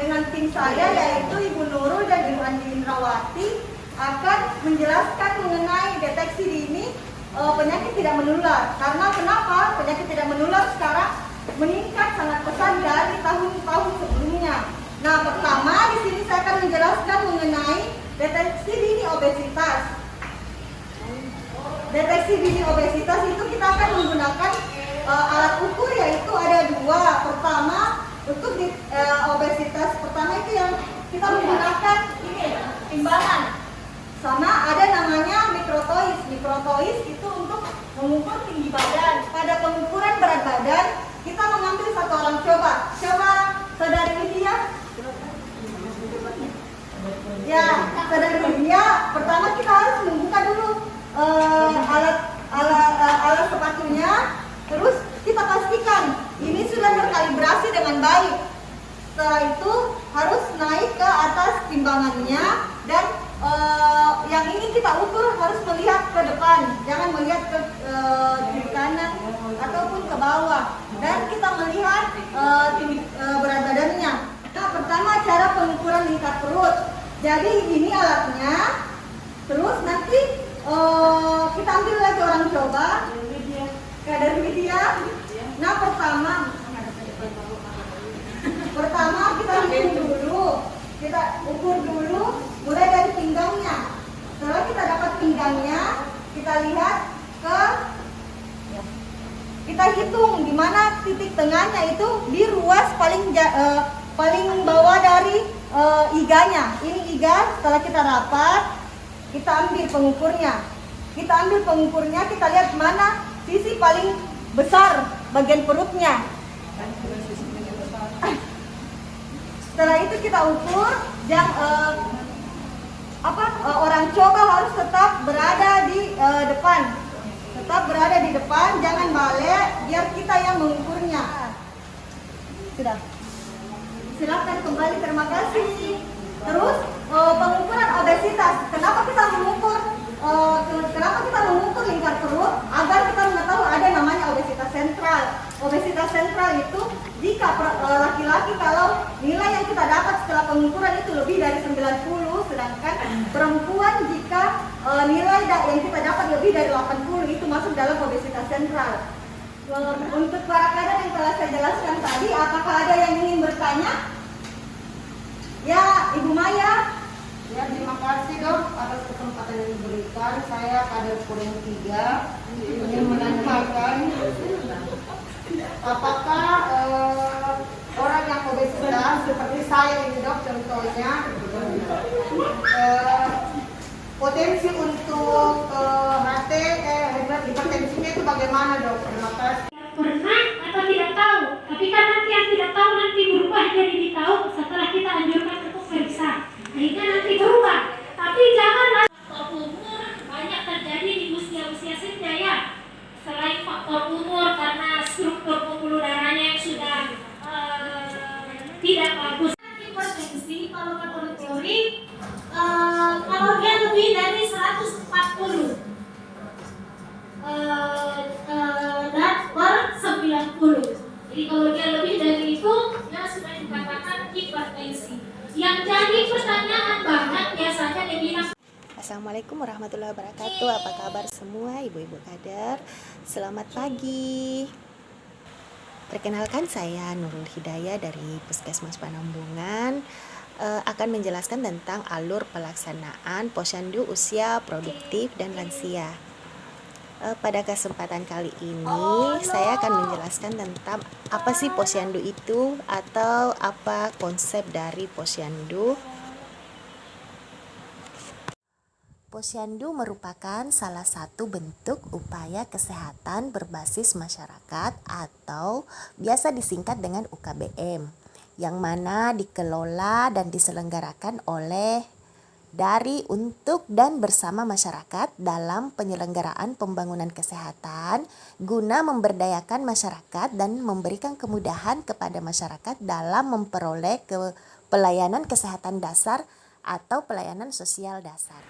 dengan tim saya yaitu Ibu Nurul dan Ibu Andi Indrawati akan menjelaskan mengenai deteksi dini penyakit tidak menular. Karena kenapa penyakit tidak menular sekarang meningkat sangat pesat dari tahun-tahun sebelumnya. Nah, pertama di sini saya akan menjelaskan mengenai deteksi dini obesitas. Deteksi dini obesitas itu kita akan menggunakan alat ukur yaitu ada dua. Pertama untuk obesitas pertama itu yang kita menggunakan ini timbangan. Sama ada namanya mikrotois. Mikrotois itu untuk mengukur tinggi badan. Pada pengukuran berat badan kita mengambil satu orang coba saudari Widya. Ya, saudari Widya, pertama kita harus membuka dulu alat sepatunya, terus kita pastikan ini sudah terkalibrasi dengan baik. Setelah itu harus naik ke atas timbangannya dan yang ini kita ukur harus melihat ke depan, jangan melihat ke kiri kanan ataupun ke bawah, dan kita melihat berat badannya. Nah, pertama cara pengukuran lingkar perut. Jadi ini alatnya, terus nanti kita ambil lagi orang coba kadar media. Nah, pertama kita hitung dulu, kita ukur dulu mulai dari pinggangnya. Setelah kita dapat pinggangnya, kita lihat kita hitung di mana titik tengahnya itu di ruas paling bawah dari iganya. Ini iga. Setelah kita rapat, kita ambil pengukurnya. Kita lihat mana sisi paling besar bagian perutnya. Setelah itu kita ukur orang coba harus tetap berada di depan. Jangan balik, biar kita yang mengukurnya. Sudah. Silakan kembali, terima kasih. Terus pengukuran obesitas. Kenapa kita mengukur lingkar perut? Agar kita mengetahui ada namanya obesitas sentral. Obesitas sentral itu jika laki-laki kalau nilai yang kita dapat setelah pengukuran itu lebih dari 90, sedangkan perempuan jika nilai yang kita dapat lebih dari 80 itu masuk dalam obesitas sentral. Untuk para kadar yang telah saya jelaskan tadi, apakah ada yang ingin bertanya? Ya, Ibu Maya. Ya, terima kasih dok atas kesempatan yang diberikan. Saya kader Kureng 3 ingin menanyakan apakah orang yang obesitas seperti saya ini dok contohnya potensi untuk hipertensinya itu bagaimana dok? Terima kasih. Pernah atau tidak tahu, tapi kan nanti yang tidak tahu nanti berubah jadi tahu setelah kita anjurkan untuk periksa. Akhirnya nanti berubah. Tapi janganlah faktor umur banyak terjadi di usia-usia senja ya. Selain faktor umur karena struktur pembuluh darahnya yang sudah tidak bagus. Hipertensi kalau menurut teori kalau dia lebih dari 140 dan per 90. Jadi kalau dia lebih dari itu, dia sudah dikatakan hipertensi. Yang jadi pertanyaan banyak biasanya dia bilang. Assalamualaikum warahmatullahi wabarakatuh. Apa kabar semua ibu-ibu kader? Selamat pagi. Perkenalkan, saya Nurul Hidayah dari Puskesmas Panambungan, akan menjelaskan tentang alur pelaksanaan Posyandu usia produktif dan lansia. Pada kesempatan kali ini saya akan menjelaskan tentang apa sih Posyandu itu atau apa konsep dari Posyandu. Posyandu merupakan salah satu bentuk upaya kesehatan berbasis masyarakat atau biasa disingkat dengan UKBM, yang mana dikelola dan diselenggarakan oleh dari, untuk, dan bersama masyarakat dalam penyelenggaraan pembangunan kesehatan guna memberdayakan masyarakat dan memberikan kemudahan kepada masyarakat dalam memperoleh pelayanan kesehatan dasar atau pelayanan sosial dasar.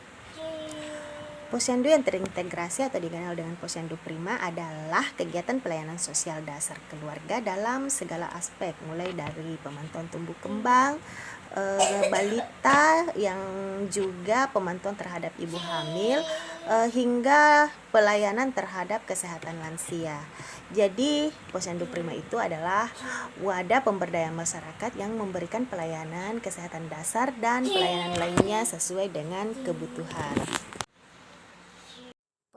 Posyandu yang terintegrasi atau dikenal dengan Posyandu Prima adalah kegiatan pelayanan sosial dasar keluarga dalam segala aspek, mulai dari pemantauan tumbuh kembang, balita, yang juga pemantauan terhadap ibu hamil, hingga pelayanan terhadap kesehatan lansia. Jadi Posyandu Prima itu adalah wadah pemberdayaan masyarakat yang memberikan pelayanan kesehatan dasar dan pelayanan lainnya sesuai dengan kebutuhan.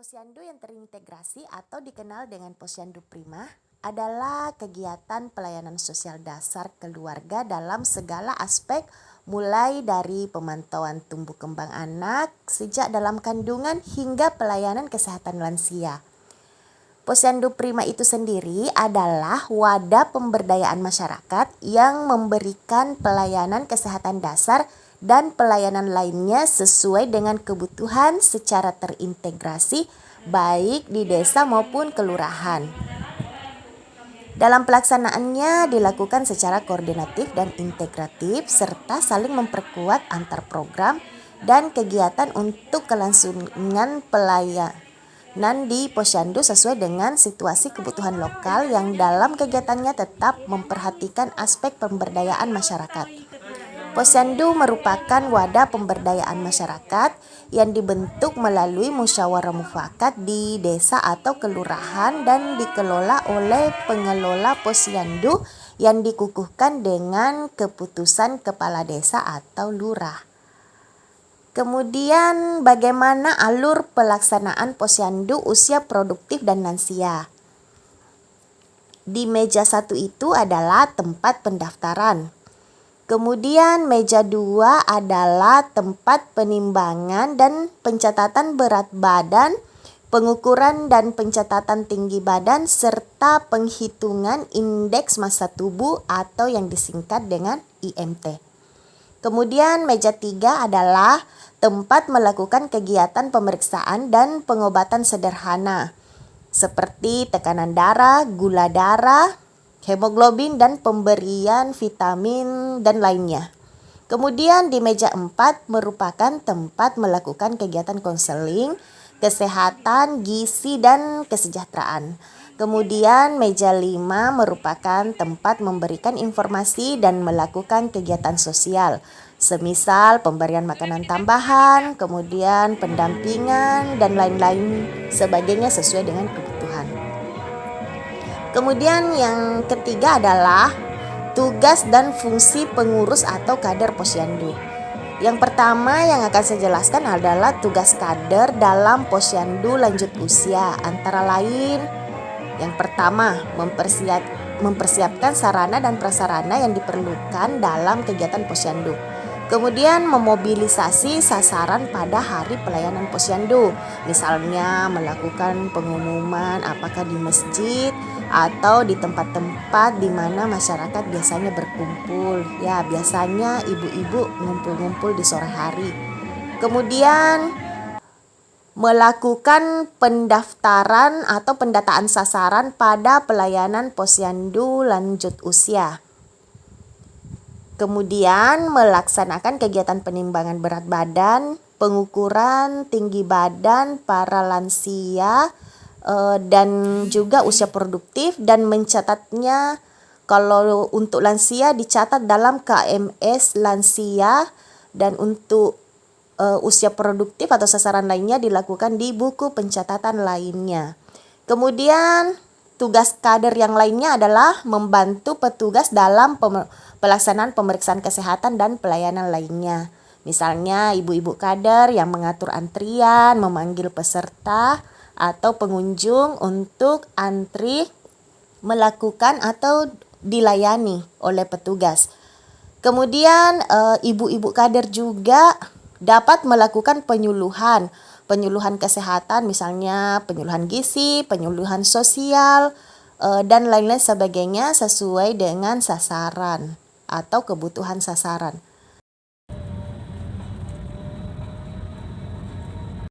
Posyandu yang terintegrasi atau dikenal dengan Posyandu Prima adalah kegiatan pelayanan sosial dasar keluarga dalam segala aspek, mulai dari pemantauan tumbuh kembang anak sejak dalam kandungan hingga pelayanan kesehatan lansia. Posyandu Prima itu sendiri adalah wadah pemberdayaan masyarakat yang memberikan pelayanan kesehatan dasar dan pelayanan lainnya sesuai dengan kebutuhan secara terintegrasi baik di desa maupun kelurahan. Dalam pelaksanaannya dilakukan secara koordinatif dan integratif serta saling memperkuat antar program dan kegiatan untuk kelangsungan pelayanan di Posyandu sesuai dengan situasi kebutuhan lokal yang dalam kegiatannya tetap memperhatikan aspek pemberdayaan masyarakat. Posyandu merupakan wadah pemberdayaan masyarakat yang dibentuk melalui musyawarah mufakat di desa atau kelurahan dan dikelola oleh pengelola posyandu yang dikukuhkan dengan keputusan kepala desa atau lurah. Kemudian bagaimana alur pelaksanaan posyandu usia produktif dan lansia? Di meja 1 itu adalah tempat pendaftaran. Kemudian meja 2 adalah tempat penimbangan dan pencatatan berat badan, pengukuran dan pencatatan tinggi badan, serta penghitungan indeks massa tubuh atau yang disingkat dengan IMT. Kemudian meja 3 adalah tempat melakukan kegiatan pemeriksaan dan pengobatan sederhana, seperti tekanan darah, gula darah, hemoglobin, dan pemberian vitamin dan lainnya. Kemudian di meja 4 merupakan tempat melakukan kegiatan konseling, kesehatan, gizi, dan kesejahteraan. Kemudian meja 5 merupakan tempat memberikan informasi dan melakukan kegiatan sosial, semisal pemberian makanan tambahan, kemudian pendampingan, dan lain-lain sebagainya sesuai dengan kebutuhan. Kemudian yang ketiga adalah tugas dan fungsi pengurus atau kader posyandu. Yang pertama yang akan saya jelaskan adalah tugas kader dalam posyandu lanjut usia. Antara lain, yang pertama mempersiapkan sarana dan prasarana yang diperlukan dalam kegiatan posyandu. Kemudian memobilisasi sasaran pada hari pelayanan posyandu. Misalnya melakukan pengumuman apakah di masjid atau di tempat-tempat di mana masyarakat biasanya berkumpul. Ya, biasanya ibu-ibu ngumpul-ngumpul di sore hari. Kemudian melakukan pendaftaran atau pendataan sasaran pada pelayanan posyandu lanjut usia. Kemudian melaksanakan kegiatan penimbangan berat badan, pengukuran tinggi badan para lansia, dan juga usia produktif, dan mencatatnya. Kalau untuk lansia dicatat dalam KMS lansia, dan untuk usia produktif atau sasaran lainnya dilakukan di buku pencatatan lainnya. Kemudian tugas kader yang lainnya adalah membantu petugas dalam pelaksanaan pemeriksaan kesehatan dan pelayanan lainnya. Misalnya ibu-ibu kader yang mengatur antrian, memanggil peserta atau pengunjung untuk antri, melakukan atau dilayani oleh petugas. Kemudian ibu-ibu kader juga dapat melakukan penyuluhan kesehatan, misalnya penyuluhan gizi, penyuluhan sosial, dan lain-lain sebagainya sesuai dengan sasaran atau kebutuhan sasaran.